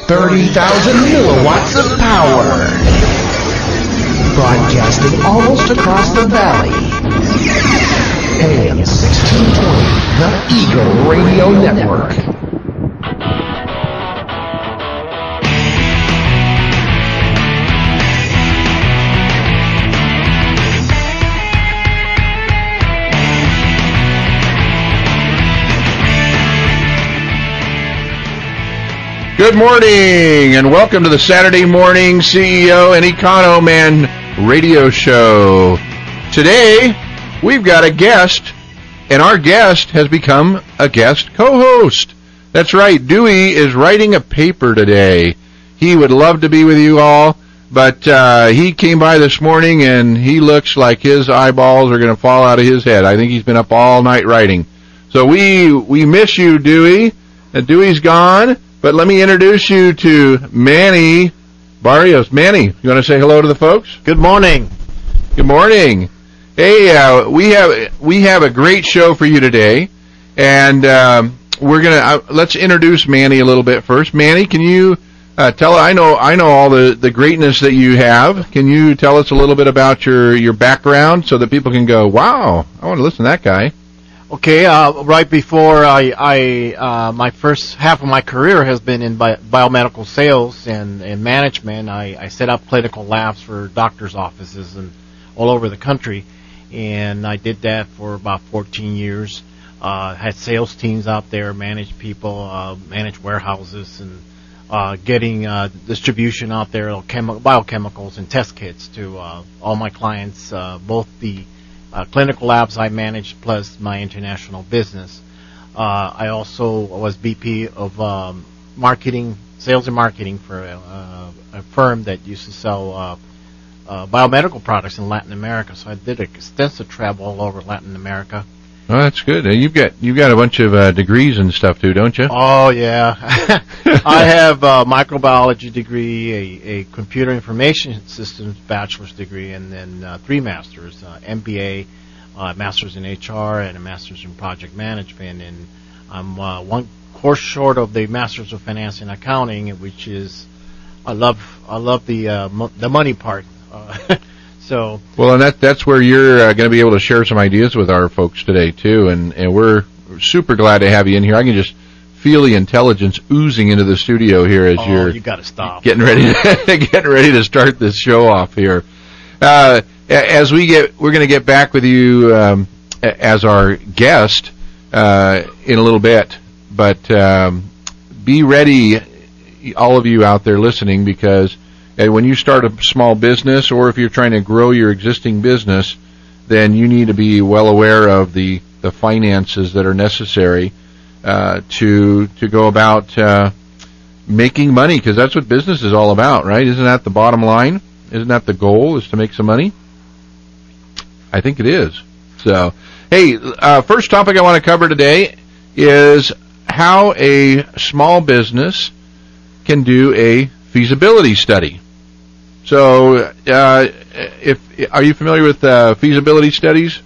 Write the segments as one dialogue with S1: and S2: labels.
S1: 30,000 milliwatts of power. Broadcasting almost across the valley. AM 1620, the Eagle Radio Network.
S2: Good morning, and welcome to the Saturday Morning CEO and Econo Man radio show. Today, we've got a guest, and our guest has become a guest co-host. That's right, Dewey is writing a paper today. He would love to be with you all, but he came by this morning, and he looks like his eyeballs are going to fall out of his head. I think he's been up all night writing. So we miss you, Dewey. Dewey's gone. But let me introduce you to Manny Barrios. Manny, you want to say hello to the folks?
S3: Good morning.
S2: Good morning. Hey, we have a great show for you today, and we're gonna let's introduce Manny a little bit first. Manny, can you tell? I know all the greatness that you have. Can you tell us a little bit about your background so that people can go, wow, I want to listen to that guy?
S3: Okay, right before my first half of my career has been in biomedical sales and management. I set up clinical labs for doctors' offices and all over the country, and I did that for about 14 years. Had sales teams out there, managed people, managed warehouses, and getting distribution out there of biochemicals and test kits to all my clients, both the clinical labs I managed plus my international business. I also was VP of marketing, sales and marketing for a firm that used to sell biomedical products in Latin America. So I did extensive travel all over Latin America.
S2: Oh, that's good. You've got a bunch of degrees and stuff too, don't you?
S3: Oh yeah, I have a microbiology degree, a computer information systems bachelor's degree, and then 3 masters: MBA, master's in HR, and a master's in project management. And I'm one course short of the master's of finance and accounting, which is I love the money part. So
S2: well, and that's where you're going to be able to share some ideas with our folks today too, and we're super glad to have you in here. I can just feel the intelligence oozing into the studio here as
S3: you got to stop
S2: getting ready to start this show off here. As we're going to get back with you as our guest in a little bit, but be ready, all of you out there listening, because when you start a small business, or if you're trying to grow your existing business, then you need to be well aware of the finances that are necessary to go about making money, because that's what business is all about, right? Isn't that the bottom line? Isn't that the goal, is to make some money? I think it is. So, hey, first topic I want to cover today is how a small business can do a feasibility study. So, are you familiar with feasibility studies,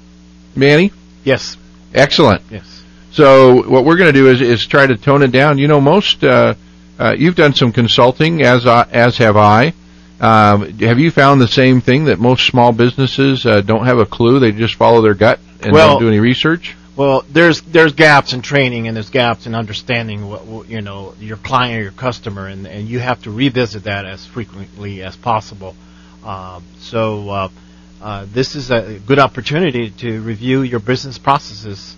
S2: Manny?
S3: Yes.
S2: Excellent.
S3: Yes.
S2: So, what we're going to do is try to tone it down. You know, most you've done some consulting, as have I. Have you found the same thing, that most small businesses don't have a clue? They just follow their gut and don't do any research?
S3: Well, there's gaps in training, and there's gaps in understanding what your client or your customer, and you have to revisit that as frequently as possible. So this is a good opportunity to review your business processes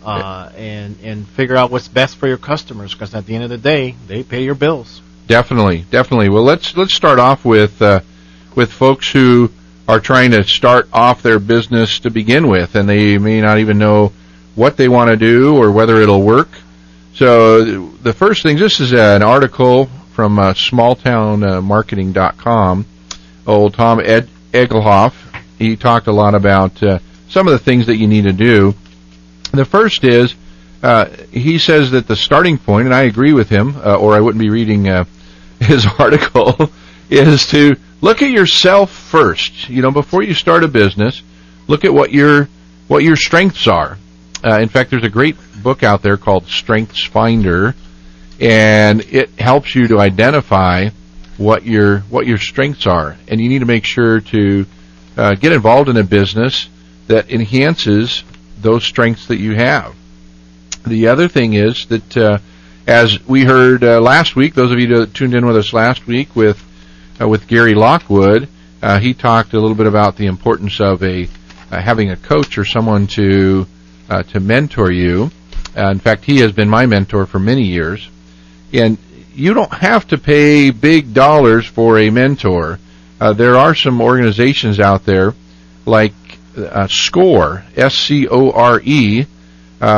S3: and figure out what's best for your customers, because at the end of the day, they pay your bills.
S2: Definitely. Well, let's start off with folks who are trying to start off their business to begin with, and they may not even know what they want to do or whether it'll work. So the first thing, this is an article from smalltownmarketing.com. Old Tom Egelhoff, he talked a lot about some of the things that you need to do. The first is, he says that the starting point, and I agree with him, or I wouldn't be reading his article, is to look at yourself first. Before you start a business, look at what your strengths are. In fact, there's a great book out there called Strengths Finder, and it helps you to identify what your strengths are, and you need to make sure to get involved in a business that enhances those strengths that you have. The other thing is that, as we heard last week, those of you that tuned in with us last week with Gary Lockwood, he talked a little bit about the importance of having a coach or someone to mentor you. In fact, he has been my mentor for many years. And you don't have to pay big dollars for a mentor. There are some organizations out there like SCORE, SCORE,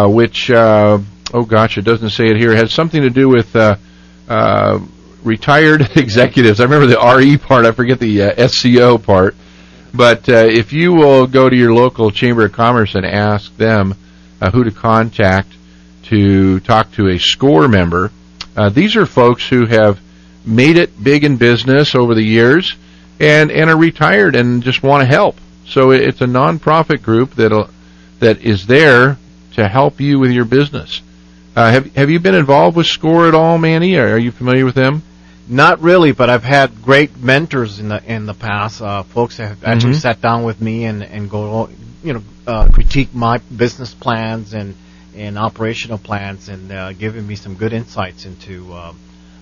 S2: which, oh gosh, it doesn't say it here. It has something to do with retired executives. I remember the RE part. I forget the SCO part. But if you will go to your local Chamber of Commerce and ask them who to contact to talk to a SCORE member, these are folks who have made it big in business over the years and are retired and just want to help. So it's a nonprofit group that is there to help you with your business. Have you been involved with SCORE at all, Manny? Are you familiar with them?
S3: Not really, but I've had great mentors in the past. Folks have actually sat down with me and go, critique my business plans and operational plans, and giving me some good insights into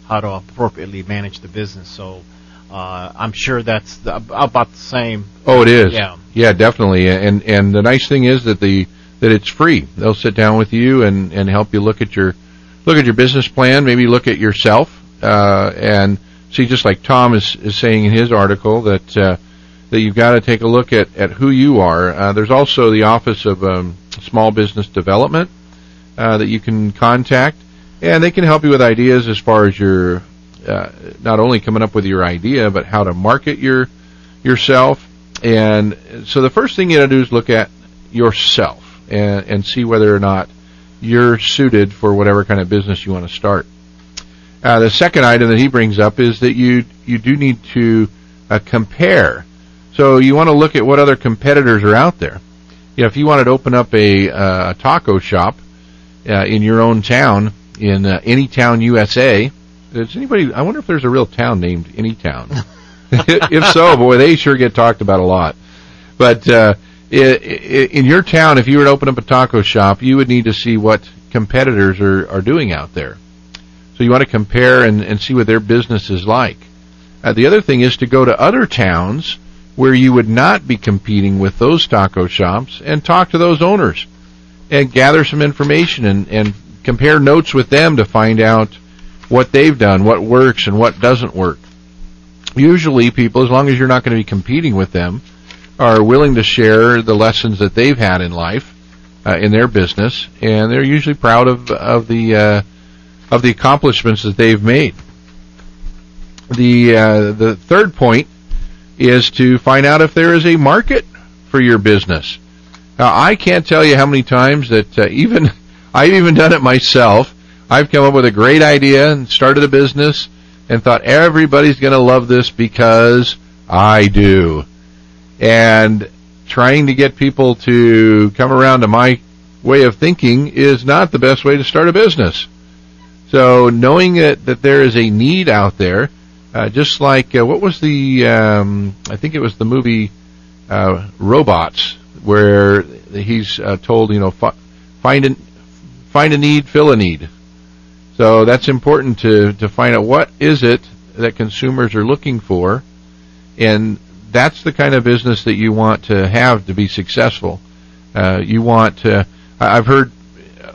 S3: how to appropriately manage the business. So I'm sure that's about the same.
S2: Oh, it is.
S3: Yeah,
S2: definitely. And the nice thing is that it's free. They'll sit down with you and help you look at your business plan, maybe look at yourself, and see, just like Tom is saying in his article, that you've got to take a look at who you are. There's also the Office of Small Business Development that you can contact, and they can help you with ideas as far as your not only coming up with your idea, but how to market yourself. And so the first thing you got to do is look at yourself and see whether or not you're suited for whatever kind of business you want to start. The second item that he brings up is that you do need to compare. So you want to look at what other competitors are out there. If you wanted to open up a taco shop in your own town, in Anytown, USA, does anybody? I wonder if there's a real town named Anytown. If so, boy, they sure get talked about a lot. But in your town, if you were to open up a taco shop, you would need to see what competitors are doing out there. So you want to compare and see what their business is like. The other thing is to go to other towns where you would not be competing with those taco shops and talk to those owners and gather some information and compare notes with them to find out what they've done, what works and what doesn't work. Usually people, as long as you're not going to be competing with them, are willing to share the lessons that they've had in life, in their business, and they're usually proud of the accomplishments that they've made. The third point is to find out if there is a market for your business. Now, I can't tell you how many times that I've even done it myself. I've come up with a great idea and started a business and thought everybody's going to love this because I do. And trying to get people to come around to my way of thinking is not the best way to start a business. So knowing that there is a need out there, just like, what was I think it was the movie Robots, where he's told, find a need, fill a need. So that's important to find out what is it that consumers are looking for, and that's the kind of business that you want to have to be successful. You want to, I've heard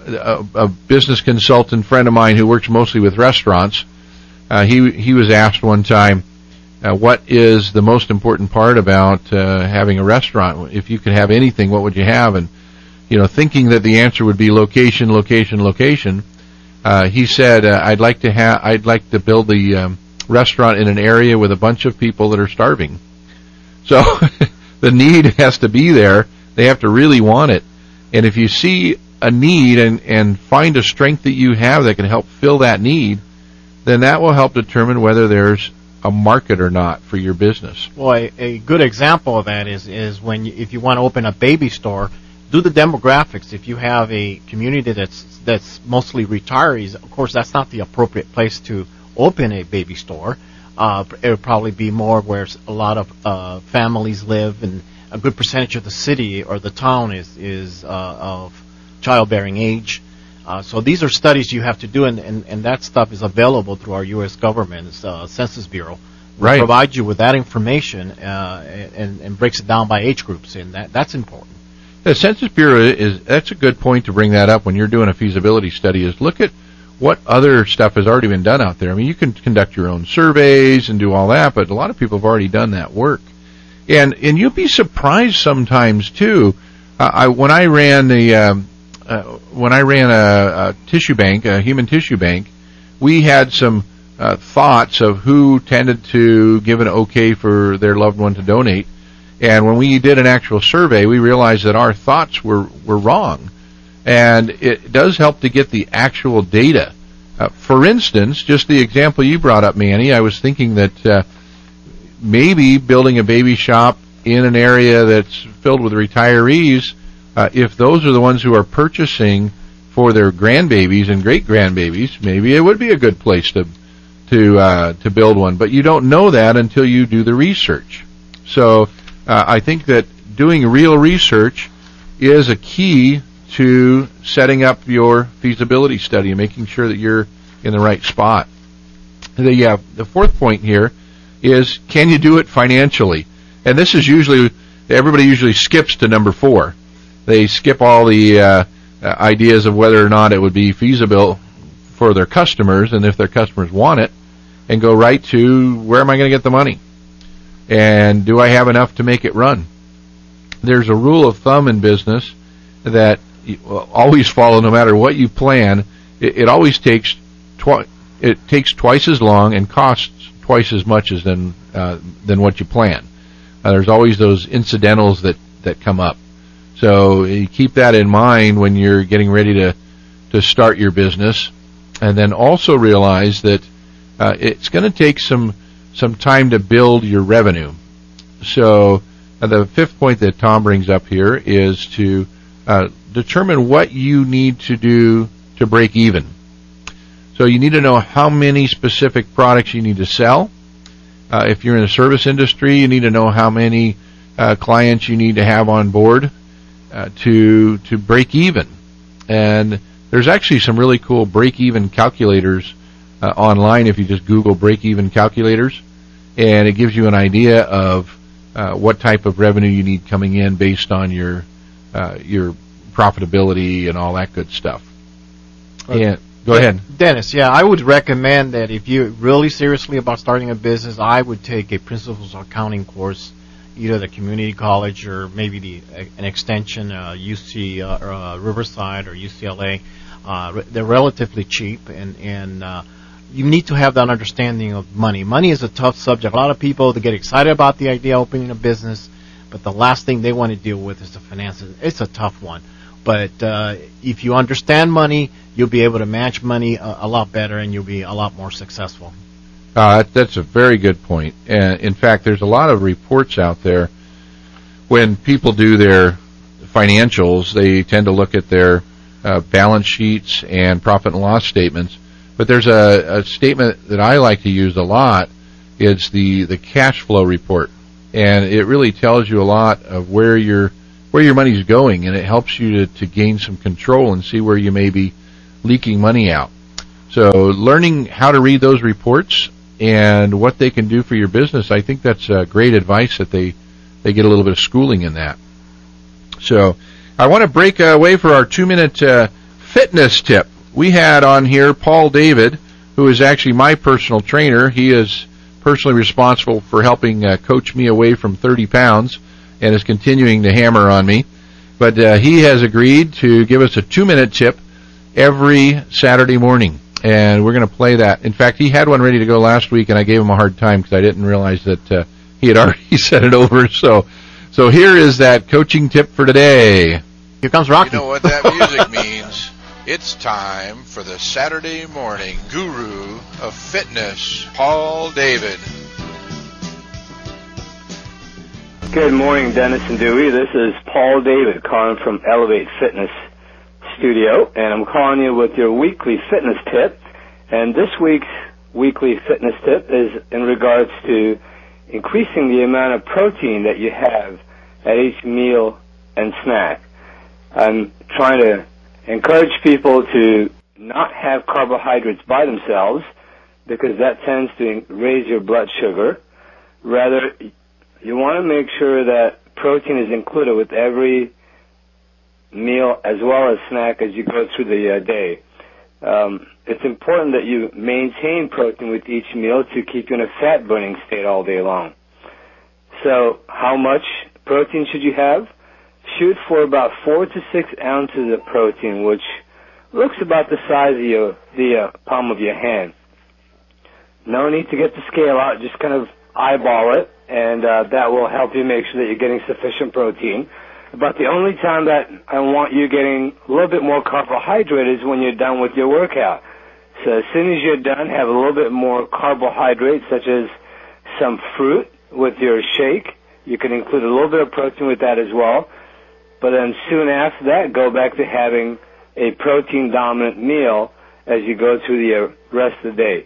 S2: a business consultant friend of mine who works mostly with restaurants, he was asked one time, what is the most important part about having a restaurant? If you could have anything, what would you have? And thinking that the answer would be location, location, location, he said, I'd like to build the restaurant in an area with a bunch of people that are starving. So the need has to be there. They have to really want it. And if you see a need and find a strength that you have that can help fill that need, then that will help determine whether there's a market or not for your business.
S3: Well, a good example of that is when if you want to open a baby store, do the demographics. If you have a community that's mostly retirees, of course, that's not the appropriate place to open a baby store. It would probably be more where a lot of families live, and a good percentage of the city or the town is of childbearing age. So these are studies you have to do, and that stuff is available through our U.S. government's Census Bureau.
S2: Right.
S3: Provides you with that information and breaks it down by age groups, and that's important.
S2: The Census Bureau that's a good point to bring that up when you're doing a feasibility study. Is look at what other stuff has already been done out there. I mean, you can conduct your own surveys and do all that, but a lot of people have already done that work, and you'll be surprised sometimes too. When I ran a tissue bank, a human tissue bank, we had some thoughts of who tended to give an okay for their loved one to donate. And when we did an actual survey, we realized that our thoughts were wrong. And it does help to get the actual data. For instance, just the example you brought up, Manny, I was thinking that maybe building a baby shop in an area that's filled with retirees, if those are the ones who are purchasing for their grandbabies and great-grandbabies, maybe it would be a good place to build one. But you don't know that until you do the research. So I think that doing real research is a key to setting up your feasibility study and making sure that you're in the right spot. The fourth point here is, can you do it financially? And this is everybody usually skips to number 4. They skip all the ideas of whether or not it would be feasible for their customers, and if their customers want it, and go right to, where am I going to get the money? And do I have enough to make it run? There's a rule of thumb in business that you always follow, no matter what you plan. It always takes twice as long and costs twice as much as than what you plan. There's always those incidentals that come up. So you keep that in mind when you're getting ready to start your business, and then also realize that it's going to take some time to build your revenue. So the fifth point that Tom brings up here is to determine what you need to do to break even. So you need to know how many specific products you need to sell. If you're in the service industry, you need to know how many clients you need to have on board to break even. And there's actually some really cool break-even calculators online if you just Google break-even calculators, and it gives you an idea of what type of revenue you need coming in based on your profitability and all that good stuff. And go ahead,
S3: Dennis. Yeah, I would recommend that if you're really seriously about starting a business, I would take a principles of accounting course, either the community college or maybe an extension, UC Riverside or UCLA. They're relatively cheap, and you need to have that understanding of money. Money is a tough subject. A lot of people, they get excited about the idea of opening a business, but the last thing they want to deal with is the finances. It's a tough one. But if you understand money, you'll be able to manage money a lot better, and you'll be a lot more successful.
S2: That's a very good point. In fact, there's a lot of reports out there. When people do their financials, they tend to look at their balance sheets and profit and loss statements. But there's a statement that I like to use a lot. It's the cash flow report, and it really tells you a lot of where your money's going, and it helps you to gain some control and see where you may be leaking money out. So learning how to read those reports and what they can do for your business, I think that's great advice that they get a little bit of schooling in that. So I want to break away for our 2-minute fitness tip. We had on here Paul David, who is actually my personal trainer. He is personally responsible for helping coach me away from 30 pounds and is continuing to hammer on me. But he has agreed to give us a 2-minute tip every Saturday morning, and we're going to play that. In fact, he had one ready to go last week, and I gave him a hard time because I didn't realize that he had already set it over. So here is that coaching tip for today.
S3: Here comes Rocky.
S4: You know what that music means? It's time for the Saturday morning guru of fitness, Paul David.
S5: Good morning, Dennis and Dewey. This is Paul David calling from Elevate Fitness Studio, and I'm calling you with your weekly fitness tip. And this week's weekly fitness tip is in regards to increasing the amount of protein that you have at each meal and snack. I'm trying to encourage people to not have carbohydrates by themselves because that tends to raise your blood sugar. Rather, you want to make sure that protein is included with every meal as well as snack as you go through the day. It's important that you maintain protein with each meal to keep you in a fat-burning state all day long. So how much protein should you have? Shoot for about 4 to 6 ounces of protein, which looks about the size of the palm of your hand. No need to get the scale out, just kind of eyeball it, and that will help you make sure that you're getting sufficient protein. But the only time that I want you getting a little bit more carbohydrate is when you're done with your workout. So as soon as you're done, have a little bit more carbohydrate, such as some fruit with your shake. You can include a little bit of protein with that as well. But then soon after that, go back to having a protein-dominant meal as you go through the rest of the day.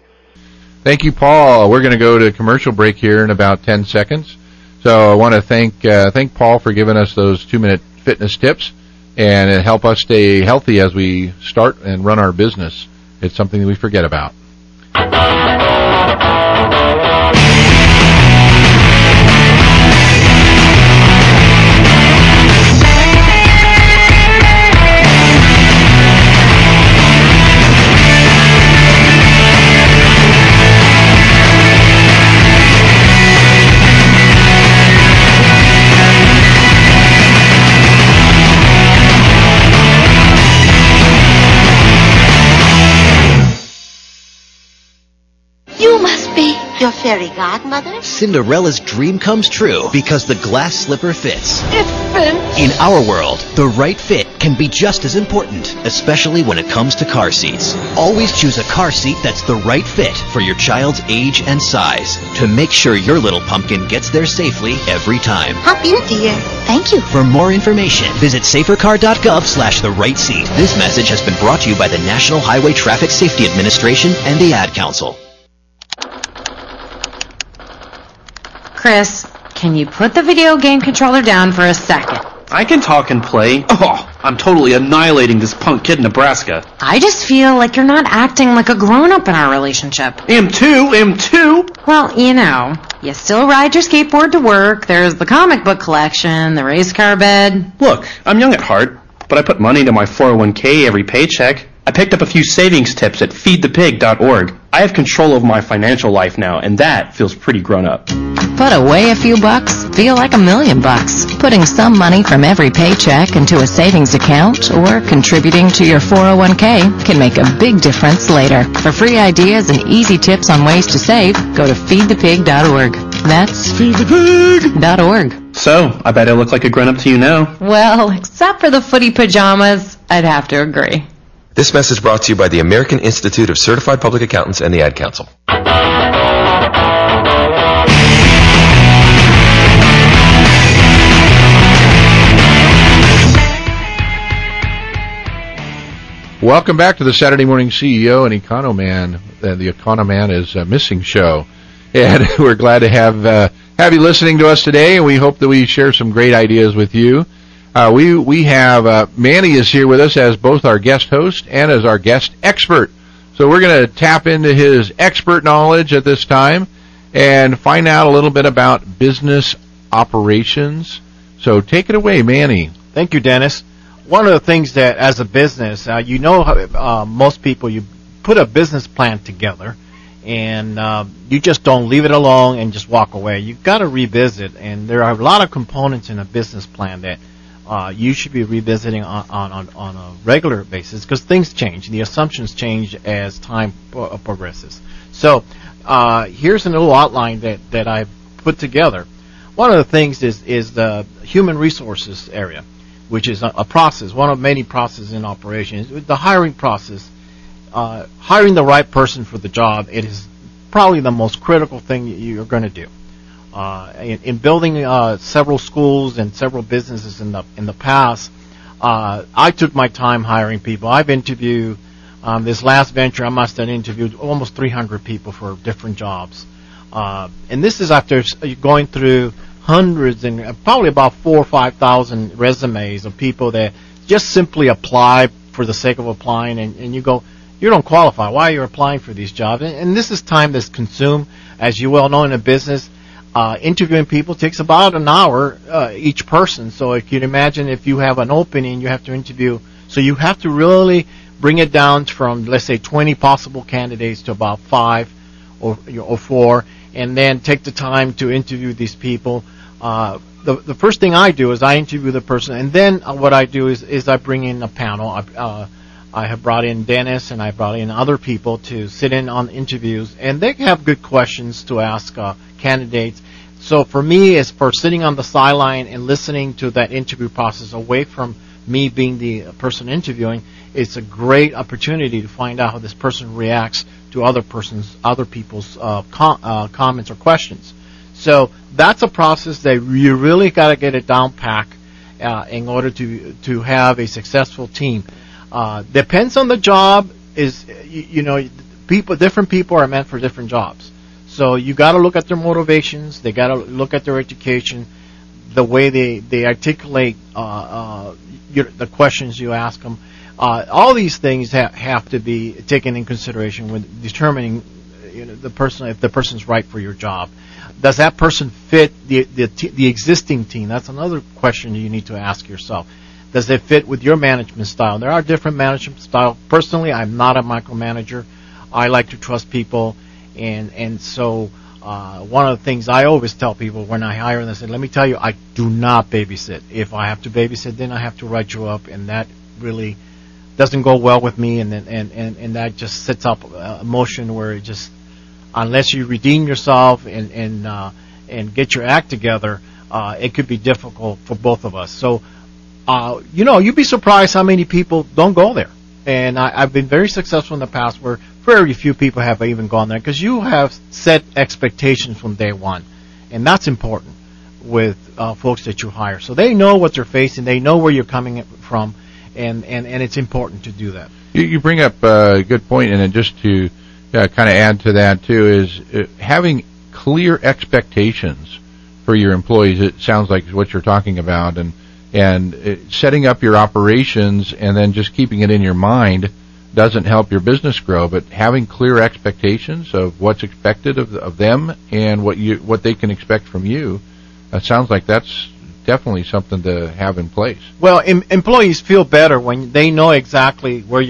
S2: Thank you, Paul. We're going to go to commercial break here in about 10 seconds. So I want to thank Paul for giving us those 2-minute fitness tips and help us stay healthy as we start and run our business. It's something that we forget about.
S6: Your fairy godmother?
S7: Cinderella's dream comes true because the glass slipper fits.
S6: It fits!
S7: In our world, the right fit can be just as important, especially when it comes to car seats. Always choose a car seat that's the right fit for your child's age and size to make sure your little pumpkin gets there safely every time.
S6: Hop in, dear. Thank you.
S7: For more information, visit safercar.gov/the-right-seat. This message has been brought to you by the National Highway Traffic Safety Administration and the Ad Council.
S8: Chris, can you put the video game controller down for a second?
S9: I can talk and play. Oh, I'm totally annihilating this punk kid in Nebraska.
S8: I just feel like you're not acting like a grown-up in our relationship.
S9: Am too.
S8: Well, you still ride your skateboard to work, there's the comic book collection, the race car bed.
S9: Look, I'm young at heart, but I put money into my 401k every paycheck. I picked up a few savings tips at feedthepig.org. I have control of my financial life now, and that feels pretty grown up.
S10: Put away a few bucks, feel like $1 million. Putting some money from every paycheck into a savings account or contributing to your 401k can make a big difference later. For free ideas and easy tips on ways to save, go to feedthepig.org. That's feedthepig.org.
S9: So, I bet I look like a grown-up to you now.
S8: Well, except for the footy pajamas, I'd have to agree.
S11: This message brought to you by the American Institute of Certified Public Accountants and the Ad Council.
S2: Welcome back to the Saturday Morning CEO and Economan. The Economan is a missing show. And we're glad to have you listening to us today, and we hope that we share some great ideas with you. We have Manny is here with us as both our guest host and as our guest expert. So we're going to tap into his expert knowledge at this time and find out a little bit about business operations. So take it away, Manny.
S3: Thank you, Dennis. One of the things that, as a business, most people, you put a business plan together, and you just don't leave it alone and just walk away. You've got to revisit, and there are a lot of components in a business plan that you should be revisiting on a regular basis because things change. The assumptions change as time progresses. So here's a little outline that I put together. One of the things is the human resources area, which is a process, one of many processes in operations. The hiring process, hiring the right person for the job, it is probably the most critical thing you're going to do. In building several schools and several businesses in the past, I took my time hiring people. I've interviewed this last venture. I must have interviewed almost 300 people for different jobs, and this is after going through hundreds and probably about 4,000 or 5,000 resumes of people that just simply apply for the sake of applying, and you go, you don't qualify. Why are you applying for these jobs? And this is time that's consumed, as you well know in a business. Interviewing people takes about an hour each person. So if you'd imagine if you have an opening, you have to interview. So you have to really bring it down from, let's say, 20 possible candidates to about 5 or 4, and then take the time to interview these people. The first thing I do is I interview the person, and then what I do is I bring in a panel. I have brought in Dennis, and I brought in other people to sit in on interviews, and they have good questions to ask candidates. So for me, it's for sitting on the sideline and listening to that interview process away from me being the person interviewing. It's a great opportunity to find out how this person reacts to other people's comments or questions. So that's a process that you really got to get it down pat in order to have a successful team. Depends on the job. Different people are meant for different jobs. So you got to look at their motivations. They got to look at their education, the way they articulate the questions you ask them. All these things have to be taken in consideration when determining if the person's right for your job. Does that person fit the existing team? That's another question you need to ask yourself. Does it fit with your management style? There are different management styles. Personally, I'm not a micromanager. I like to trust people, and so one of the things I always tell people when I hire them, I say, let me tell you, I do not babysit. If I have to babysit, then I have to write you up, and that really doesn't go well with me, and that just sets up a motion where it just, unless you redeem yourself and get your act together, it could be difficult for both of us. So, you'd be surprised how many people don't go there. And I've been very successful in the past where very few people have even gone there, because you have set expectations from day one, and that's important with folks that you hire. So they know what they're facing, they know where you're coming from, and it's important to do that.
S2: You bring up a good point, and just to kind of add to that too is having clear expectations for your employees. It sounds like what you're talking about, and setting up your operations and then just keeping it in your mind doesn't help your business grow. But having clear expectations of what's expected of them and what they can expect from you, sounds like that's definitely something to have in place.
S3: Well, employees feel better when they know exactly where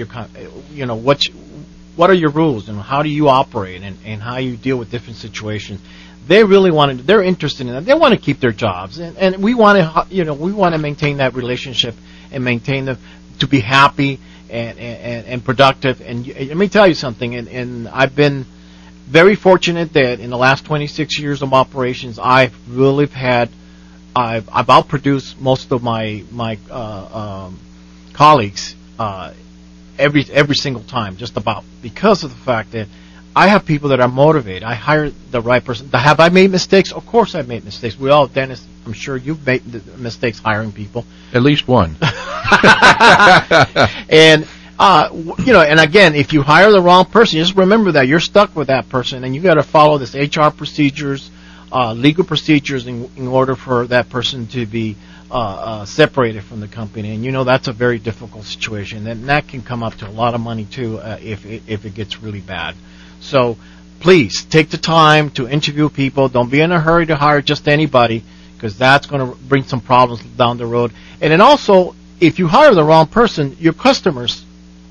S3: what are your rules and how do you operate and how you deal with different situations. They really they're interested in that. They want to keep their jobs, and we want to maintain that relationship and maintain them to be happy and productive. And let me tell you something, and I've been very fortunate that in the last 26 years of operations, I've outproduced most of my colleagues every single time, just about, because of the fact that I have people that are motivated. I hire the right person. Have I made mistakes? Of course I've made mistakes. We all, Dennis, I'm sure you've made mistakes hiring people.
S2: At least one.
S3: And, and again, if you hire the wrong person, just remember that you're stuck with that person, and you got to follow this HR procedures, legal procedures in order for that person to be separated from the company. And that's a very difficult situation, and that can come up to a lot of money too if it gets really bad. So please take the time to interview people. Don't be in a hurry to hire just anybody, because that's going to bring some problems down the road. And then also, if you hire the wrong person, your customers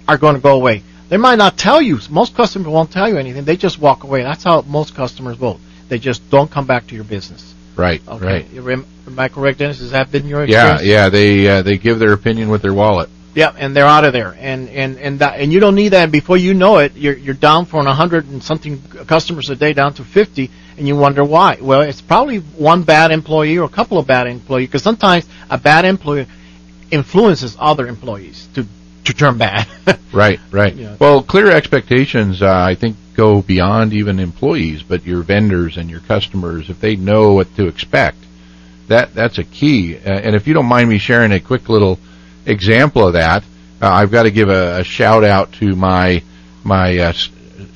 S3: are going to go away. They might not tell you. Most customers won't tell you anything. They just walk away. That's how most customers vote. They just don't come back to your business.
S2: Right,
S3: okay.
S2: Right.
S3: Am I correct, Dennis? Has that been your experience?
S2: Yeah. They give their opinion with their wallet.
S3: Yeah, and they're out of there, and you don't need that. And before you know it, you're down from 100 and something customers a day down to 50, and you wonder why. Well, it's probably one bad employee or a couple of bad employees, because sometimes a bad employee influences other employees to turn bad.
S2: Right.
S3: Yeah.
S2: Well, clear expectations, I think, go beyond even employees, but your vendors and your customers, if they know what to expect, that's a key. And if you don't mind me sharing a quick little example of that, I've got to give a shout out to my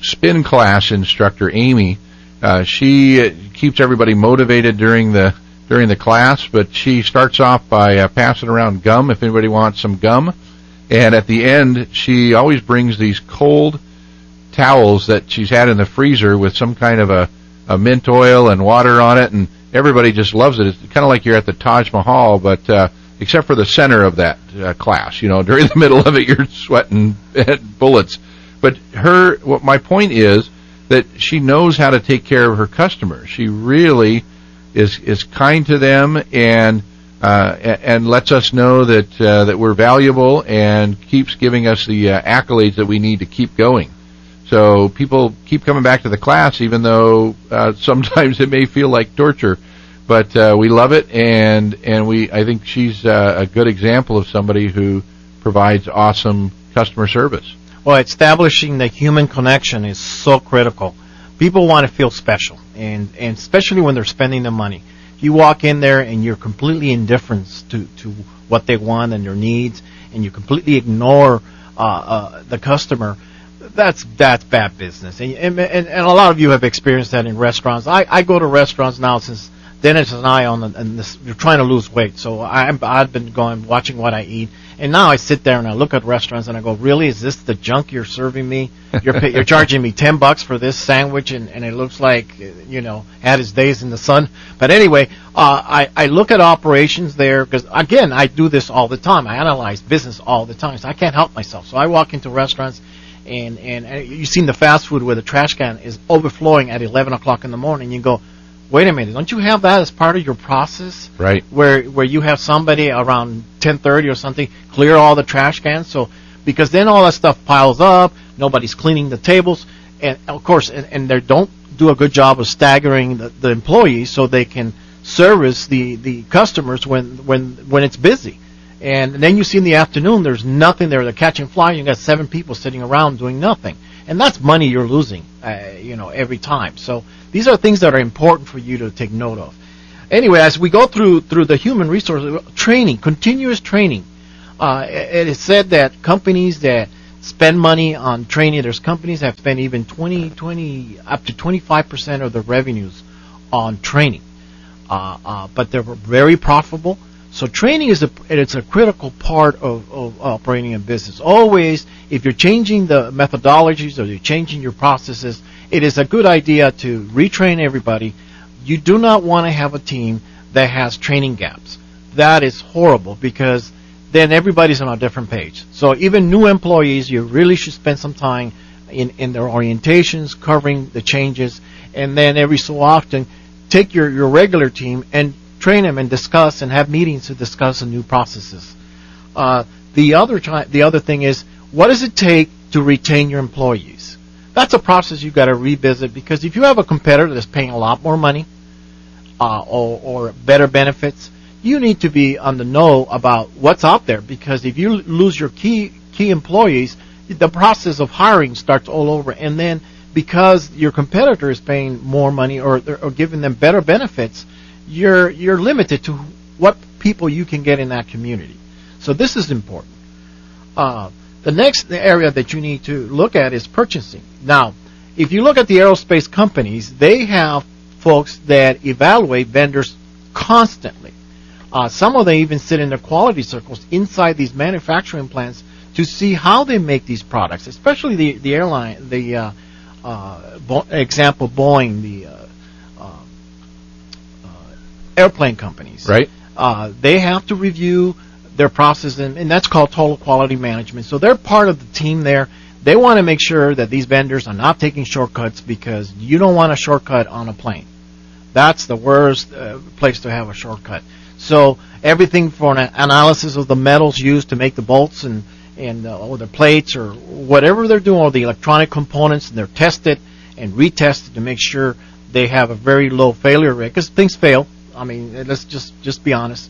S2: spin class instructor, Amy. She keeps everybody motivated during the class, but she starts off by passing around gum if anybody wants some gum. And at the end, she always brings these cold towels that she's had in the freezer with some kind of a mint oil and water on it, and everybody just loves it. It's kind of like you're at the Taj Mahal, but except for the center of that class. During the middle of it, you're sweating bullets. But my point is that she knows how to take care of her customers. She really is kind to them and lets us know that we're valuable and keeps giving us the accolades that we need to keep going. So people keep coming back to the class, even though sometimes it may feel like torture. But we love it, and I think she's a good example of somebody who provides awesome customer service.
S3: Well, establishing the human connection is so critical. People want to feel special, and especially when they're spending the money. If you walk in there and you're completely indifferent to what they want and their needs, and you completely ignore the customer, that's bad business. And a lot of you have experienced that in restaurants. I go to restaurants now since Dennis and I we're trying to lose weight, so I've been watching what I eat, and now I sit there and I look at restaurants and I go, really, is this the junk you're serving me? You're charging me $10 for this sandwich, and it looks like had its days in the sun. But anyway, I look at operations there because again I do this all the time. I analyze business all the time, so I can't help myself. So I walk into restaurants. And you've seen the fast food where the trash can is overflowing at 11 o'clock in the morning. You go, wait a minute, don't you have that as part of your process?
S2: Right.
S3: Where you have somebody around 10:30 or something clear all the trash cans, so because then all that stuff piles up, nobody's cleaning the tables, and of course, and they don't do a good job of staggering the employees so they can service the customers when it's busy. And then you see in the afternoon, there's nothing there. They're catching flies. You got 7 people sitting around doing nothing, and that's money you're losing, every time. So these are things that are important for you to take note of. Anyway, as we go through the human resources training, continuous training, it is said that companies that spend money on training, there's companies that have spent even 20 up to 25% of their revenues on training, but they're very profitable. So training is a critical part of operating a business. Always, if you're changing the methodologies or you're changing your processes, it is a good idea to retrain everybody. You do not want to have a team that has training gaps. That is horrible because then everybody's on a different page. So even new employees, you really should spend some time in their orientations, covering the changes, and then every so often take your regular team and train them and discuss and have meetings to discuss the new processes. The other thing is, what does it take to retain your employees? That's a process you've got to revisit, because if you have a competitor that's paying a lot more money or better benefits, you need to be on the know about what's out there, because if you lose your key employees, the process of hiring starts all over, and then because your competitor is paying more money or giving them better benefits, you're limited to what people you can get in that community. So this is important. The next area that you need to look at is purchasing. Now, if you look at the aerospace companies, they have folks that evaluate vendors constantly. Some of them even sit in their quality circles inside these manufacturing plants to see how they make these products, especially the airline, example Boeing, the airplane companies.
S2: Right.
S3: They have to review their process, and that's called total quality management. So they're part of the team there. They want to make sure that these vendors are not taking shortcuts, because you don't want a shortcut on a plane. That's the worst place to have a shortcut. So everything from an analysis of the metals used to make the bolts and or the plates or whatever they're doing, or the electronic components, and they're tested and retested to make sure they have a very low failure rate, because things fail. I mean, let's just be honest.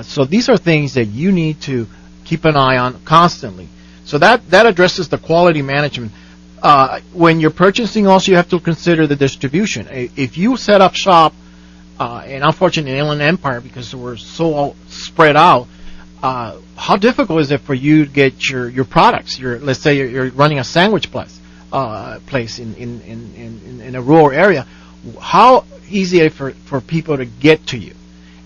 S3: So these are things that you need to keep an eye on constantly. So that addresses the quality management. When you're purchasing, also you have to consider the distribution. If you set up shop, and unfortunately in Inland Empire, because we're so all spread out, how difficult is it for you to get your products? Let's say you're running a sandwich place in a rural area. How easy is it for people to get to you?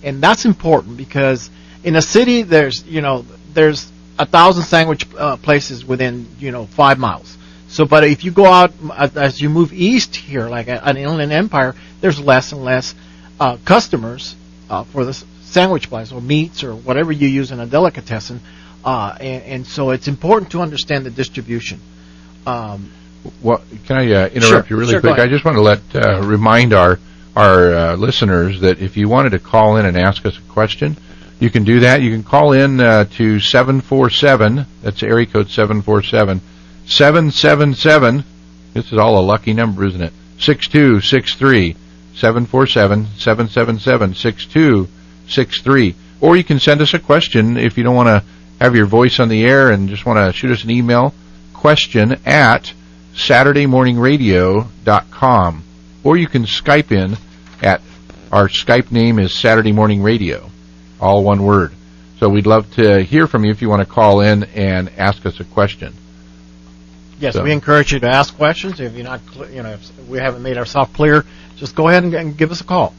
S3: And that's important, because in a city there's 1,000 sandwich places within 5 miles. So, but if you go out as you move east here, like an Inland Empire, there's less and less customers for the sandwich place or meats or whatever you use in a delicatessen, and so it's important to understand the distribution.
S2: Well, can I interrupt you really quick? I just want to remind our listeners that if you wanted to call in and ask us a question, you can do that. You can call in to 747. That's area code 747-777. This is all a lucky number, isn't it? 6263. 747-777-6263. Or you can send us a question if you don't want to have your voice on the air and just want to shoot us an email. Question at SaturdayMorningRadio.com. Or you can Skype in at our Skype name is Saturday Morning Radio, all one word. So we'd love to hear from you if you want to call in and ask us a question.
S3: Yes, we encourage you to ask questions. If you're not, if we haven't made ourselves clear, just go ahead and give us a call.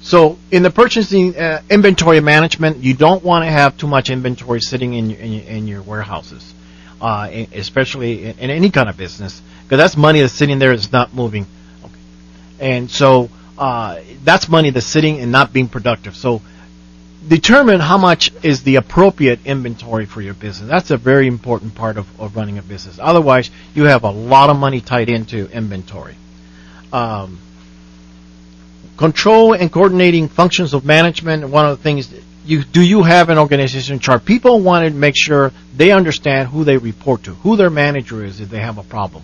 S3: So in the purchasing inventory management, you don't want to have too much inventory sitting in your warehouses, especially in any kind of business, because that's money that's sitting there that's not moving. Okay. And so that's money that's sitting and not being productive. So determine how much is the appropriate inventory for your business. That's a very important part of running a business. Otherwise, you have a lot of money tied into inventory. Control and coordinating functions of management. One of the things, do you have an organization chart? People want to make sure they understand who they report to, who their manager is if they have a problem.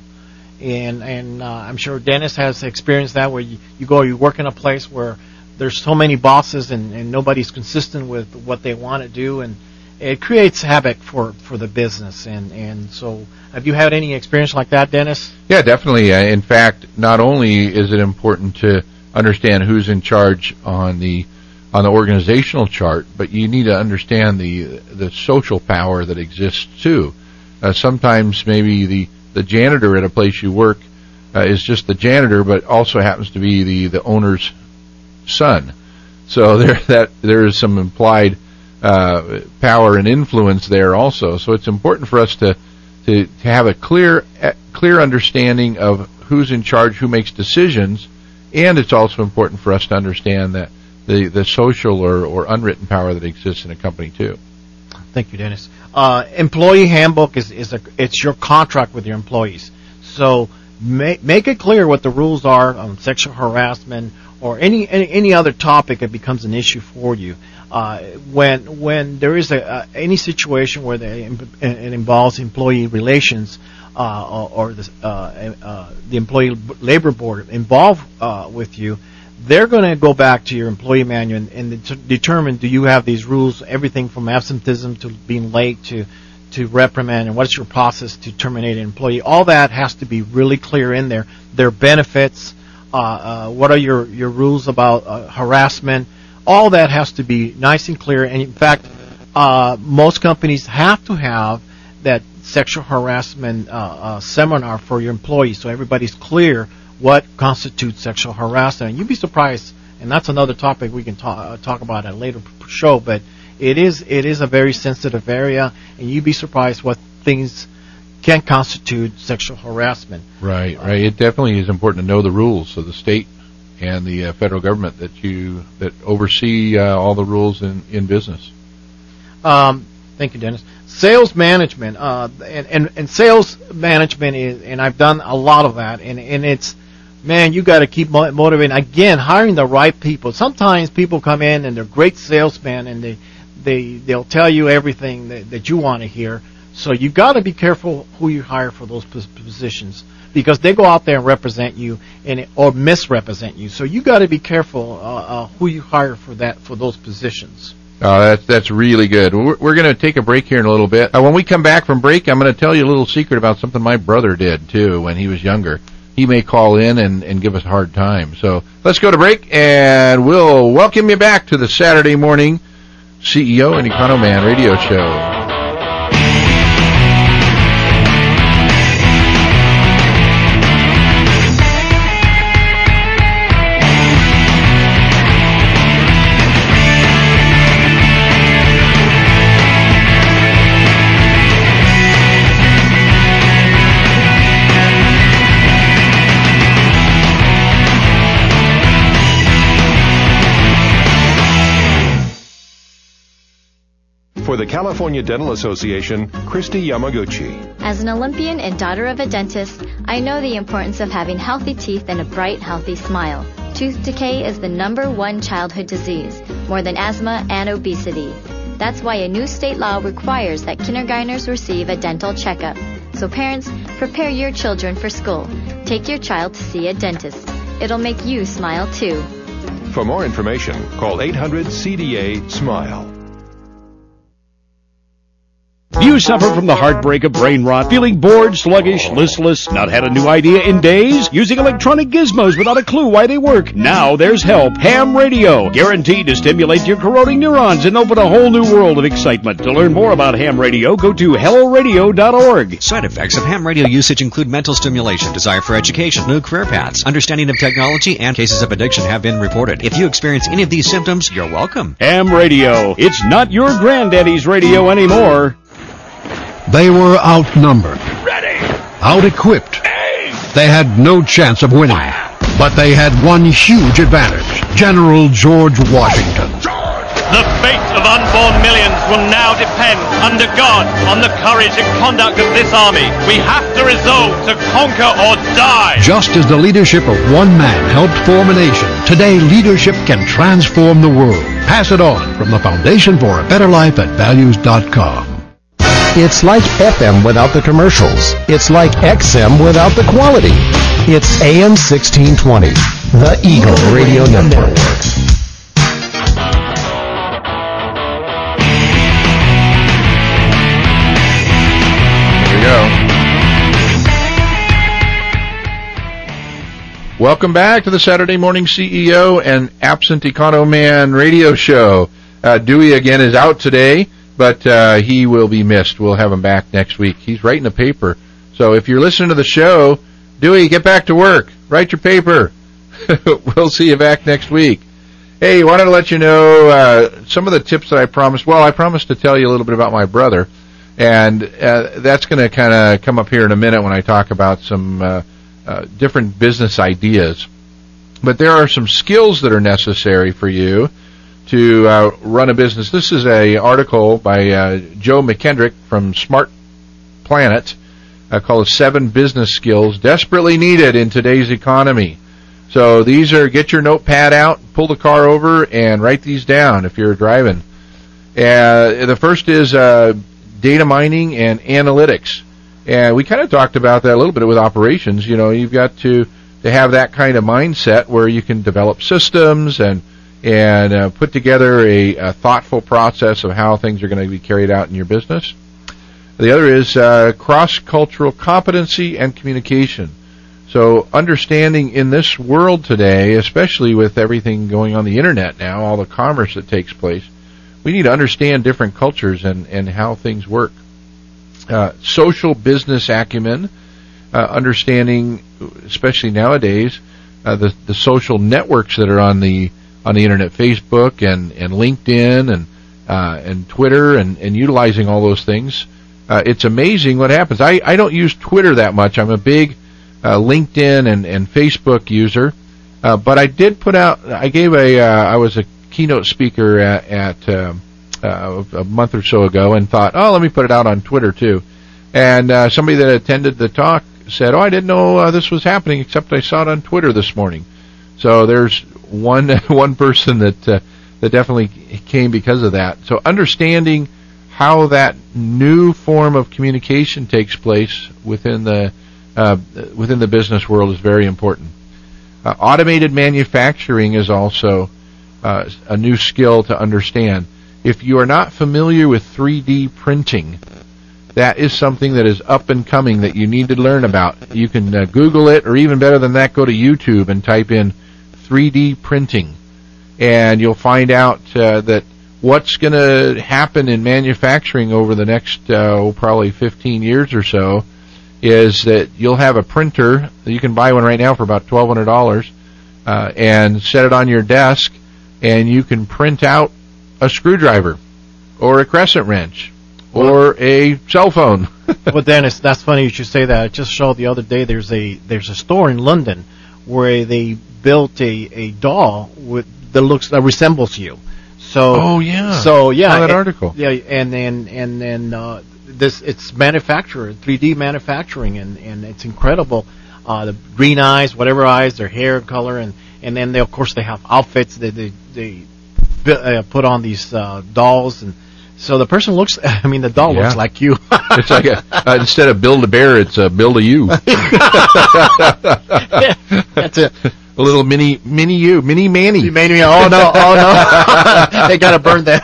S3: And I'm sure Dennis has experienced that, where you work in a place where there's so many bosses and nobody's consistent with what they want to do, and it creates havoc for the business. And so have you had any experience like that, Dennis?
S2: Yeah, definitely. In fact, not only is it important to understand who's in charge on the organizational chart, but you need to understand the social power that exists too. Sometimes maybe the janitor at a place you work is just the janitor, but also happens to be the owner's son. So there is some implied power and influence there also. So it's important for us to have a clear understanding of who's in charge, who makes decisions, and it's also important for us to understand that the social or unwritten power that exists in a company too.
S3: Thank you, Dennis. Employee handbook it's your contract with your employees. So make it clear what the rules are on sexual harassment or any other topic that becomes an issue for you. When there is any situation where it involves employee relations or the employee labor board involved with you, they're going to go back to your employee manual and determine, do you have these rules, everything from absenteeism to being late to reprimand, and what's your process to terminate an employee. All that has to be really clear in there. Their benefits, what are your rules about harassment. All that has to be nice and clear. And in fact, most companies have to have that sexual harassment seminar for your employees, so everybody's clear what constitutes sexual harassment. And you'd be surprised, and that's another topic we can talk about at a later show, but it is a very sensitive area, and you'd be surprised what things can constitute sexual harassment.
S2: Right. It definitely is important to know the rules of the state and the federal government that oversee all the rules in business.
S3: Thank you, Dennis. Sales management, and sales management is, and I've done a lot of that, and it's, man, you got to keep motivating. Again, hiring the right people. Sometimes people come in and they're great salesmen, and they'll tell you everything that you want to hear. So you got to be careful who you hire for those positions, because they go out there and represent you or misrepresent you. So you got to be careful who you hire for those positions.
S2: That's really good. We're going to take a break here in a little bit. When we come back from break, I'm going to tell you a little secret about something my brother did, too, when he was younger. He may call in and give us a hard time. So let's go to break, and we'll welcome you back to the Saturday morning CEO and Economan radio show.
S12: For the California Dental Association, Christy Yamaguchi.
S13: As an Olympian and daughter of a dentist, I know the importance of having healthy teeth and a bright, healthy smile. Tooth decay is the #1 childhood disease, more than asthma and obesity. That's why a new state law requires that kindergartners receive a dental checkup. So parents, prepare your children for school. Take your child to see a dentist. It'll make you smile too.
S12: For more information, call 800-CDA-SMILE.
S14: Do you suffer from the heartbreak of brain rot, feeling bored, sluggish, listless, not had a new idea in days? Using electronic gizmos without a clue why they work? Now there's help. Ham radio, guaranteed to stimulate your corroding neurons and open a whole new world of excitement. To learn more about ham radio, go to hellradio.org.
S15: Side effects of ham radio usage include mental stimulation, desire for education, new career paths, understanding of technology, and cases of addiction have been reported. If you experience any of these symptoms, you're welcome.
S14: Ham radio. It's not your granddaddy's radio anymore.
S16: They were outnumbered, out-equipped. They had no chance of winning, but they had one huge advantage: General George Washington.
S17: The fate of unborn millions will now depend, under God, on the courage and conduct of this army. We have to resolve to conquer or die.
S16: Just as the leadership of one man helped form a nation, today leadership can transform the world. Pass it on from the Foundation for a Better Life at Values.com.
S18: It's like FM without the commercials. It's like XM without the quality. It's AM 1620, the Eagle Radio Network.
S2: Here we go. Welcome back to the Saturday Morning CEO and Absent Economan radio show. Dewey again is out today, but he will be missed. We'll have him back next week. He's writing a paper. So if you're listening to the show, Dewey, get back to work. Write your paper. We'll see you back next week. Hey, wanted to let you know some of the tips that I promised. Well, I promised to tell you a little bit about my brother, and that's going to kind of come up here in a minute when I talk about some different business ideas. But there are some skills that are necessary for you to run a business. This is an article by Joe McKendrick from Smart Planet called 7 Business Skills Desperately Needed in Today's Economy. So these are, get your notepad out, pull the car over, and write these down if you're driving. The first is data mining and analytics. And we kind of talked about that a little bit with operations. You know, you've got to have that kind of mindset where you can develop systems and put together a thoughtful process of how things are going to be carried out in your business. The other is cross-cultural competency and communication. So understanding in this world today, especially with everything going on the Internet now, all the commerce that takes place, we need to understand different cultures and how things work. Social business acumen, understanding, especially nowadays, the social networks that are on the Internet, Facebook and LinkedIn and Twitter and utilizing all those things. It's amazing what happens. I don't use Twitter that much. I'm a big LinkedIn and Facebook user, but I did put out. I was a keynote speaker at a month or so ago, and thought, let me put it out on Twitter too. And somebody that attended the talk said, I didn't know this was happening, except I saw it on Twitter this morning. So there's one person that definitely came because of that. So understanding how that new form of communication takes place within the business world is very important. Automated manufacturing is also a new skill to understand. if you are not familiar with 3D printing, that is something that is up and coming that you need to learn about. You can Google it, or even better than that, go to YouTube and type in 3D printing, and you'll find out that what's going to happen in manufacturing over the next probably 15 years or so is that you'll have a printer. You can buy one right now for about $1,200 and set it on your desk, and you can print out a screwdriver or a crescent wrench or a cell phone.
S3: Well, Dennis, that's funny you should say that. I just saw the other day there's a store in London where they built a doll that resembles you. So So yeah,
S2: saw that article.
S3: Yeah, and then this it's 3D manufacturing, and it's incredible. The green eyes, whatever eyes, their hair color, and then they have outfits that they put on these dolls, and so the person looks. I mean, the doll looks like you.
S2: It's like instead of build a bear, it's build a you.
S3: That's it.
S2: A little mini you, mini Manny.
S3: Oh no! They gotta burn that.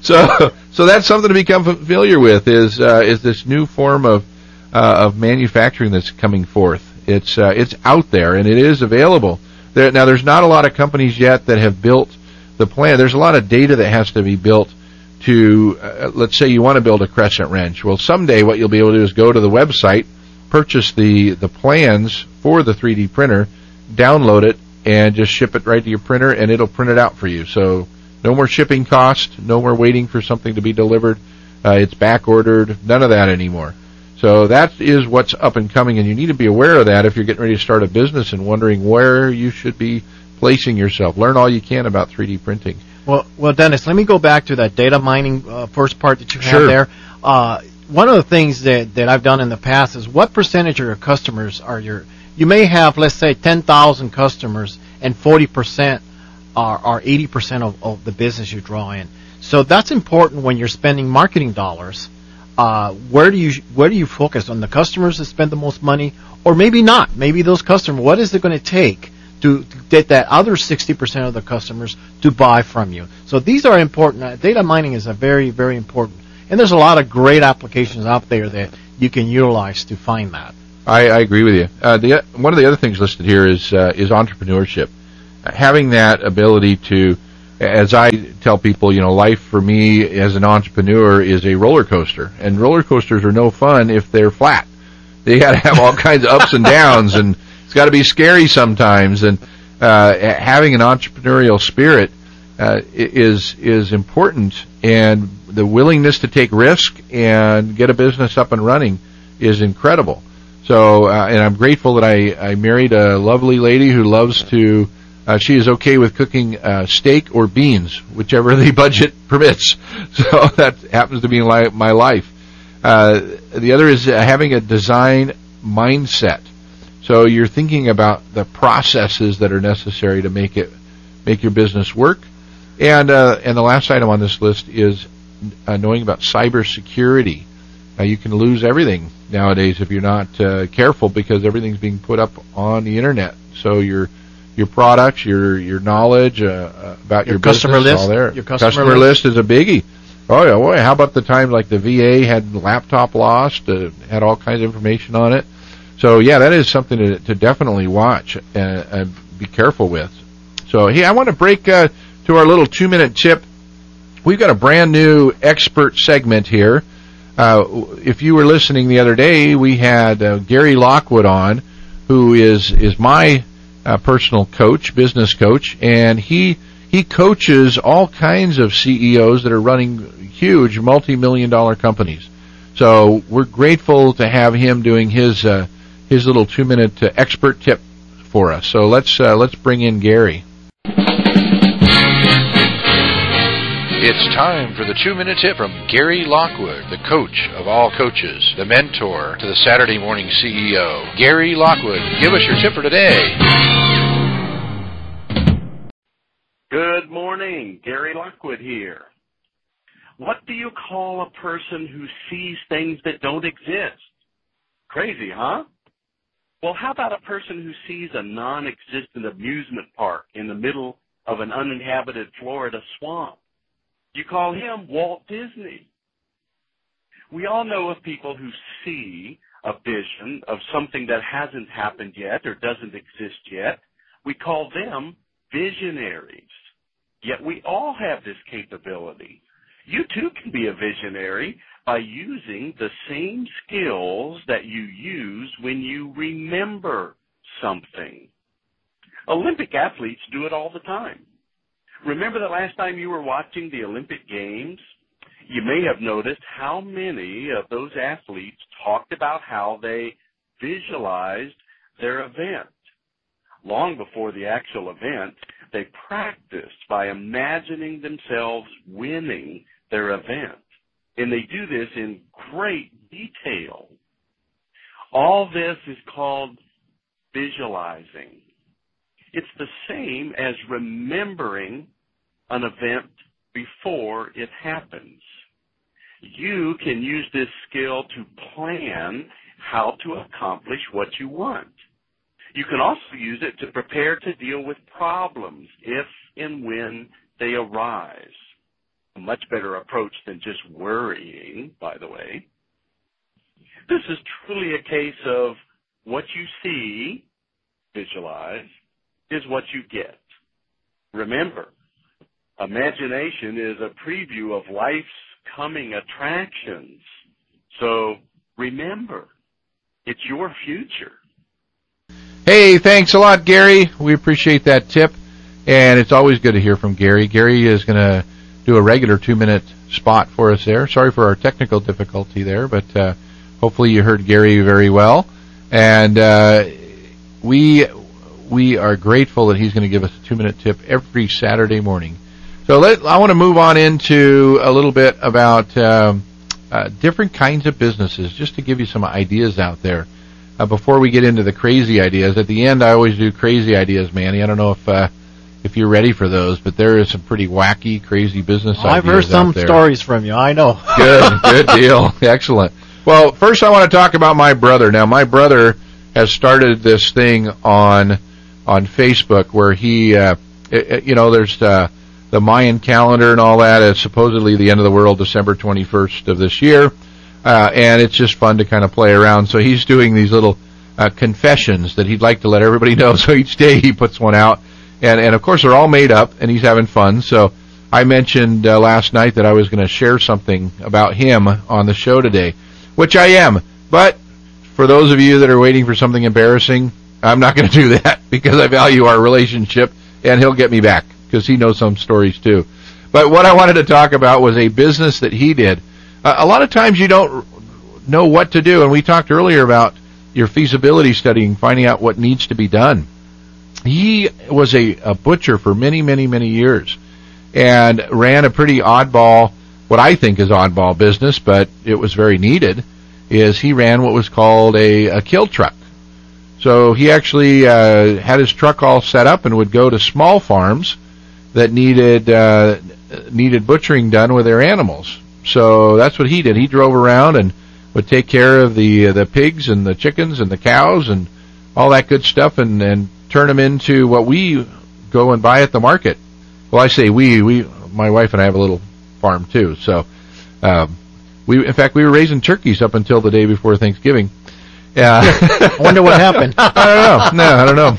S2: So that's something to become familiar with. Is this new form of manufacturing that's coming forth? It's out there and it is available. Now there's not a lot of companies yet that have built the plan. There's a lot of data that has to be built to. Let's say you want to build a crescent wrench. Well, someday what you'll be able to do is go to the website, purchase the plans for the 3D printer, download it, and just ship it right to your printer, and it'll print it out for you. So no more shipping cost, no more waiting for something to be delivered. It's back ordered, none of that anymore. So that is what's up and coming, and you need to be aware of that if you're getting ready to start a business and wondering where you should be placing yourself. Learn all you can about 3D printing.
S3: Well, Dennis, let me go back to that data mining first part that you have there. One of the things that I've done in the past is what percentage of your customers are you may have, let's say, 10,000 customers, and 40% are 80% of the business you draw in. So that's important when you're spending marketing dollars. Where do you focus on the customers that spend the most money, or maybe not? Maybe those customers. What is it going to take to get that other 60% of the customers to buy from you? So these are important. Data mining is a very, very important. And there's a lot of great applications out there that you can utilize to find that.
S2: I agree with you. One of the other things listed here is entrepreneurship. Having that ability to, as I tell people, life for me as an entrepreneur is a roller coaster, and roller coasters are no fun if they're flat. They got to have all kinds of ups and downs, and it's got to be scary sometimes. And having an entrepreneurial spirit is important, and the willingness to take risk and get a business up and running is incredible. So, and I'm grateful that I married a lovely lady who loves to. She is okay with cooking steak or beans, whichever the budget permits. So that happens to be my life. The other is having a design mindset. So you're thinking about the processes that are necessary to make your business work. And the last item on this list is knowing about cybersecurity. You can lose everything nowadays if you're not careful, because everything's being put up on the internet. So your products, your knowledge about your
S3: customer
S2: business,
S3: list,
S2: all there.
S3: Your customer
S2: list is a biggie. Oh yeah, boy! How about the time like the VA had laptop lost, had all kinds of information on it. So yeah, that is something to definitely watch and be careful with. So hey, I want to break to our little 2-minute tip. We've got a brand new expert segment here. If you were listening the other day, we had Gary Lockwood on, who is my personal coach, business coach, and he coaches all kinds of CEOs that are running huge multi-million-dollar companies. So we're grateful to have him doing his little 2-minute expert tip for us. So let's bring in Gary.
S4: It's time for the 2-minute tip from Gary Lockwood, the coach of all coaches, the mentor to the Saturday morning CEO. Gary Lockwood, give us your tip for today.
S19: Good morning, Gary Lockwood here. What do you call a person who sees things that don't exist? Crazy, huh? Well, how about a person who sees a non-existent amusement park in the middle of an uninhabited Florida swamp. You call him Walt Disney. We all know of people who see a vision of something that hasn't happened yet or doesn't exist yet. We call them visionaries. Yet we all have this capability. You too can be a visionary by using the same skills that you use when you remember something. Olympic athletes do it all the time. Remember the last time you were watching the Olympic Games? You may have noticed how many of those athletes talked about how they visualized their event. Long before the actual event, they practiced by imagining themselves winning their event. And they do this in great detail. All this is called visualizing. It's the same as remembering an event before it happens. You can use this skill to plan how to accomplish what you want. You can also use it to prepare to deal with problems if and when they arise. A much better approach than just worrying, by the way. This is truly a case of what you see, visualize, is what you get. Remember, imagination is a preview of life's coming attractions. So remember, it's your future.
S2: Hey, thanks a lot, Gary. We appreciate that tip, and it's always good to hear from Gary. Gary is going to do a regular 2-minute spot for us there. Sorry for our technical difficulty there, but hopefully you heard Gary very well. And we are grateful that he's going to give us a 2-minute tip every Saturday morning. So I want to move on into a little bit about different kinds of businesses, just to give you some ideas out there. Before we get into the crazy ideas, at the end I always do crazy ideas, Manny. I don't know if you're ready for those, but there is some pretty wacky, crazy business ideas
S3: I've heard some
S2: out there.
S3: stories from you, I know.
S2: Good deal. Excellent. Well, first I want to talk about my brother. Now, my brother has started this thing on Facebook where he, there's the Mayan calendar and all that. It's supposedly the end of the world, December 21st of this year. And it's just fun to kind of play around. So he's doing these little confessions that he'd like to let everybody know. So each day he puts one out. And of course, they're all made up, and he's having fun. So I mentioned last night that I was going to share something about him on the show today, which I am. But for those of you that are waiting for something embarrassing, I'm not going to do that because I value our relationship, and he'll get me back because he knows some stories too. But what I wanted to talk about was a business that he did. A lot of times you don't know what to do, and we talked earlier about your feasibility study and finding out what needs to be done. He was a butcher for many, many, many years and ran a pretty oddball, what I think is oddball business, but it was very needed, is he ran what was called a kill truck. So he actually had his truck all set up and would go to small farms that needed butchering done with their animals. So that's what he did. He drove around and would take care of the pigs and the chickens and the cows and all that good stuff and turn them into what we go and buy at the market. Well, I say we my wife and I have a little farm too. So in fact we were raising turkeys up until the day before Thanksgiving.
S3: I wonder what happened.
S2: I don't know.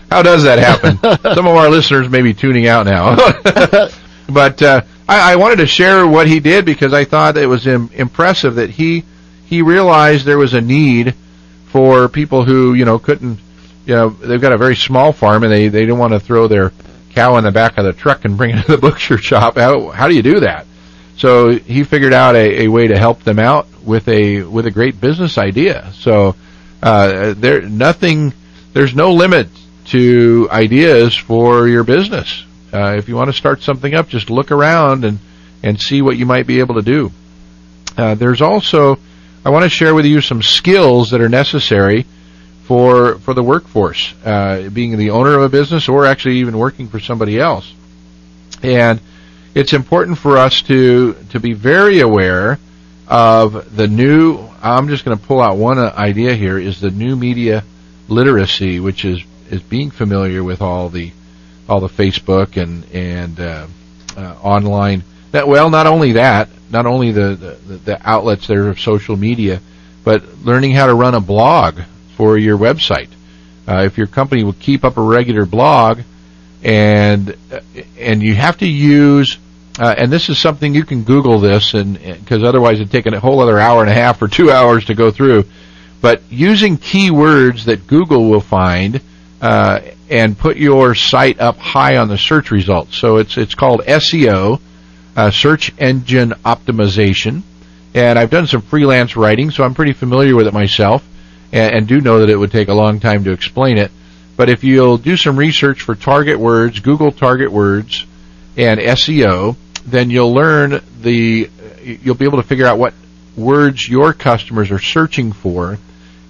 S2: How does that happen? Some of our listeners may be tuning out now. But I wanted to share what he did because I thought it was impressive that he realized there was a need for people who, couldn't, they've got a very small farm and they don't want to throw their cow in the back of the truck and bring it to the butcher shop. How do you do that? So he figured out a way to help them out with a great business idea. So there's no limit to ideas for your business. If you want to start something up, just look around and see what you might be able to do. There's also, I want to share with you some skills that are necessary for the workforce, being the owner of a business or actually even working for somebody else. And it's important for us to be very aware of the new, I'm just going to pull out one idea here, is the new media literacy, which is being familiar with all the all the Facebook and online. Not only that, not only the outlets there of social media, but learning how to run a blog for your website. If your company will keep up a regular blog, and you have to use, and this is something you can Google this, and because otherwise it'd take a whole other hour and a half or 2 hours to go through. But using keywords that Google will find and put your site up high on the search results. So it's called SEO, search engine optimization. And I've done some freelance writing, so I'm pretty familiar with it myself, and do know that it would take a long time to explain it. But if you'll do some research for target words, Google target words, and SEO, then you'll learn you'll be able to figure out what words your customers are searching for,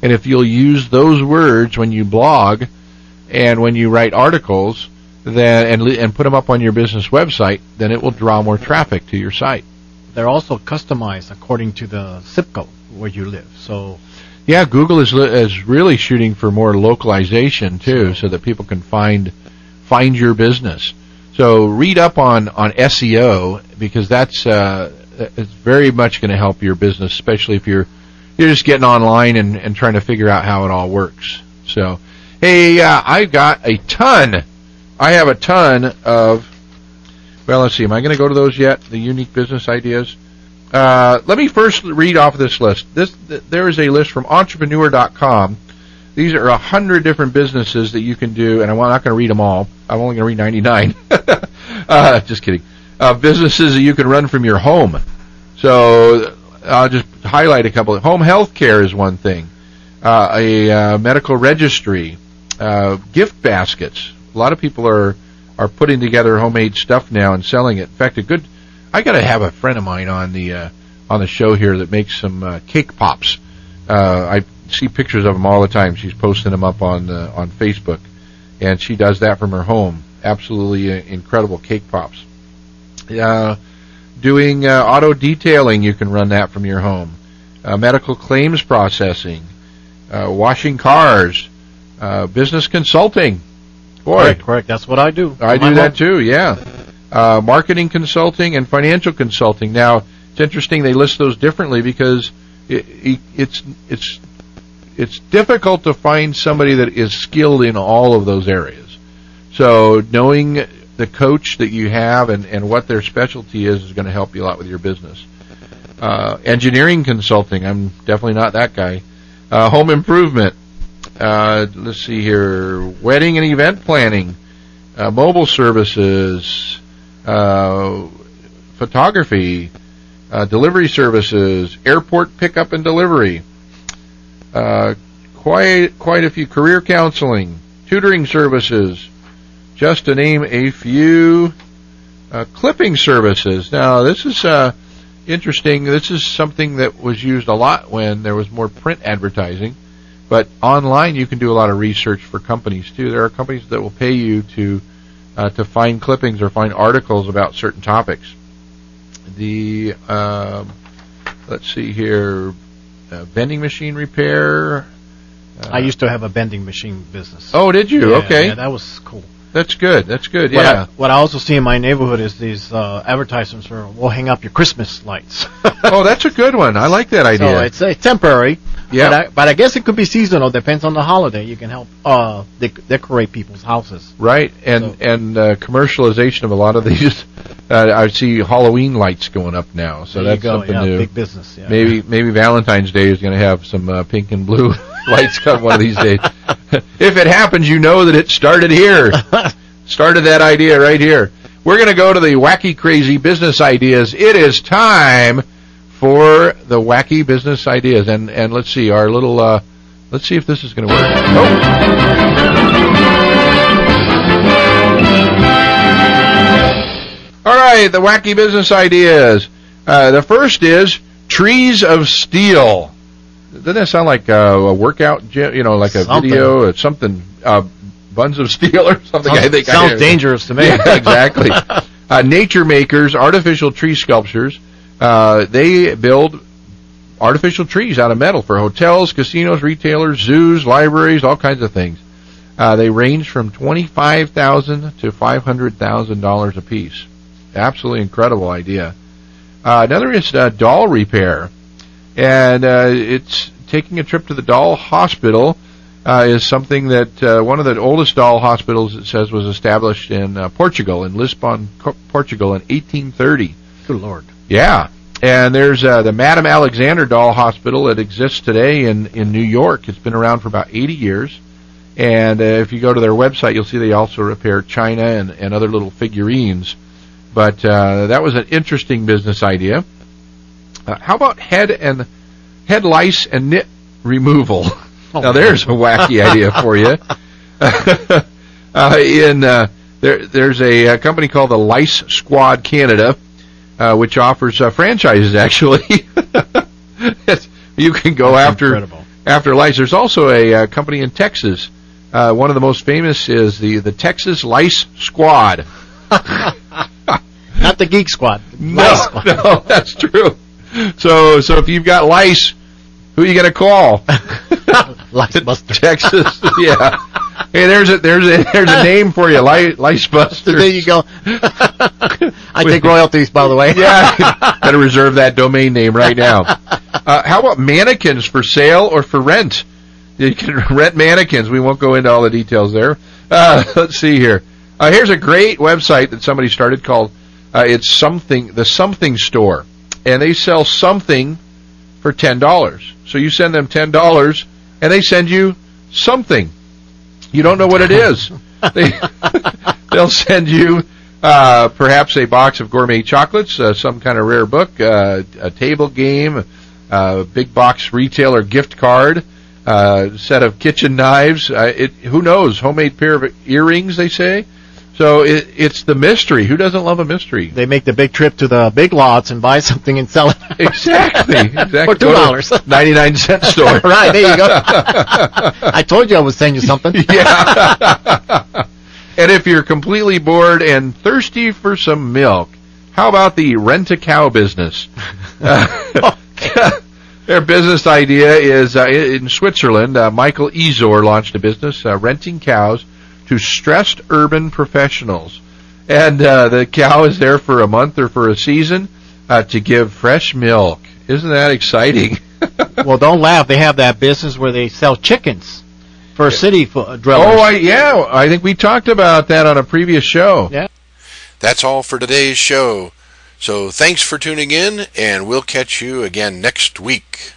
S2: and if you'll use those words when you blog and when you write articles, then and put them up on your business website, then it will draw more traffic to your site.
S3: They're also customized according to the zip code where you live. So,
S2: yeah, Google is really shooting for more localization too, so that people can find your business. So read up on SEO, because that's it's very much going to help your business, especially if you're just getting online and trying to figure out how it all works. So, hey, I have a ton of. Well, let's see. Am I going to go to those yet? The unique business ideas. Let me first read off this list. There is a list from entrepreneur.com. These are 100 different businesses that you can do, and I'm not going to read them all. I'm only going to read 99. Just kidding. Businesses that you can run from your home. So I'll just highlight a couple. Home health care is one thing. A medical registry. Gift baskets. A lot of people are putting together homemade stuff now and selling it. In fact, I got to have a friend of mine on the show here that makes some cake pops. I see pictures of them all the time. She's posting them up on Facebook, and she does that from her home. Absolutely incredible cake pops. Doing auto detailing, you can run that from your home. Medical claims processing, washing cars, business consulting. Boy,
S3: correct. That's what I do.
S2: I do that too. Yeah, marketing consulting and financial consulting. Now, it's interesting they list those differently because it's difficult to find somebody that is skilled in all of those areas. So knowing the coach that you have and what their specialty is going to help you a lot with your business. Engineering consulting, I'm definitely not that guy. Home improvement. Let's see here. Wedding and event planning. Mobile services. Photography. Delivery services. Airport pickup and delivery. Quite a few. Career counseling. Tutoring services. Just to name a few. Clipping services. Now, this is interesting. This is something that was used a lot when there was more print advertising. But online, you can do a lot of research for companies, too. There are companies that will pay you to find clippings or find articles about certain topics. Let's see here, vending machine repair.
S3: I used to have a vending machine business.
S2: Oh, did you?
S3: Yeah,
S2: okay.
S3: Yeah, that was cool.
S2: That's good. Yeah.
S3: What I also see in my neighborhood is these advertisements where we'll hang up your Christmas lights.
S2: Oh, that's a good one. I like that idea.
S3: So it's temporary.
S2: Yeah.
S3: But I guess it could be seasonal. Depends on the holiday. You can help decorate people's houses.
S2: Right. And commercialization of a lot of these. I see Halloween lights going up now. So that's something new.
S3: Big business. Yeah.
S2: Maybe Valentine's Day is going to have some pink and blue lights come one of these days. If it happens, you know that it started here. Started that idea right here. We're going to go to the wacky, crazy business ideas. It is time for the wacky business ideas. And let's see, our little, let's see if this is going to work. Oh. All right, the wacky business ideas. The first is trees of steel. Doesn't that sound like a workout gym? Like a video or something, buns of steel or something?
S3: Sounds dangerous to me.
S2: Yeah, exactly. Nature makers, artificial tree sculptures. They build artificial trees out of metal for hotels, casinos, retailers, zoos, libraries, all kinds of things. They range from $25,000 to $500,000 a piece. Absolutely incredible idea. Another is doll repair, and it's taking a trip to the doll hospital. Is something that one of the oldest doll hospitals, it says, was established in Portugal, in Lisbon, Portugal, in 1830.
S3: Good Lord.
S2: Yeah. And there's the Madame Alexander Doll Hospital that exists today in New York. It's been around for about 80 years. And if you go to their website, you'll see they also repair china and other little figurines. But that was an interesting business idea. How about head lice and nit removal? Now there's a wacky idea for you. There's a company called the Lice Squad Canada, which offers franchises. Actually, you can go after lice. There's also a company in Texas. One of the most famous is the Texas Lice Squad.
S3: Not the Geek Squad.
S2: No, that's true. So if you've got lice, who are you going to call?
S3: Lice Buster.
S2: Texas, yeah. Hey, there's a name for you, Lice Buster.
S3: There you go. I take royalties, by the way.
S2: Yeah, better reserve that domain name right now. How about mannequins for sale or for rent? You can rent mannequins. We won't go into all the details there. Let's see here. Here's a great website that somebody started called the Something Store, and they sell something for $10. So you send them $10, and they send you something. You don't know what it is. They'll send you perhaps a box of gourmet chocolates, some kind of rare book, a table game, a big box retailer gift card, set of kitchen knives. Who knows? Homemade pair of earrings, they say. So it's the mystery. Who doesn't love a mystery?
S3: They make the big trip to the big lots and buy something and sell it.
S2: Exactly.
S3: For $2.
S2: 99-cent store.
S3: Right, there you go. I told you I was saying you something.
S2: Yeah. And if you're completely bored and thirsty for some milk, how about the rent-a-cow business? Their business idea is in Switzerland. Michael Ezor launched a business renting cows to stressed urban professionals. And the cow is there for a month or for a season to give fresh milk. Isn't that exciting?
S3: Well, don't laugh. They have that business where they sell chickens for city dwellers.
S2: Oh, I think we talked about that on a previous show.
S3: Yeah.
S4: That's all for today's show. So thanks for tuning in, and we'll catch you again next week.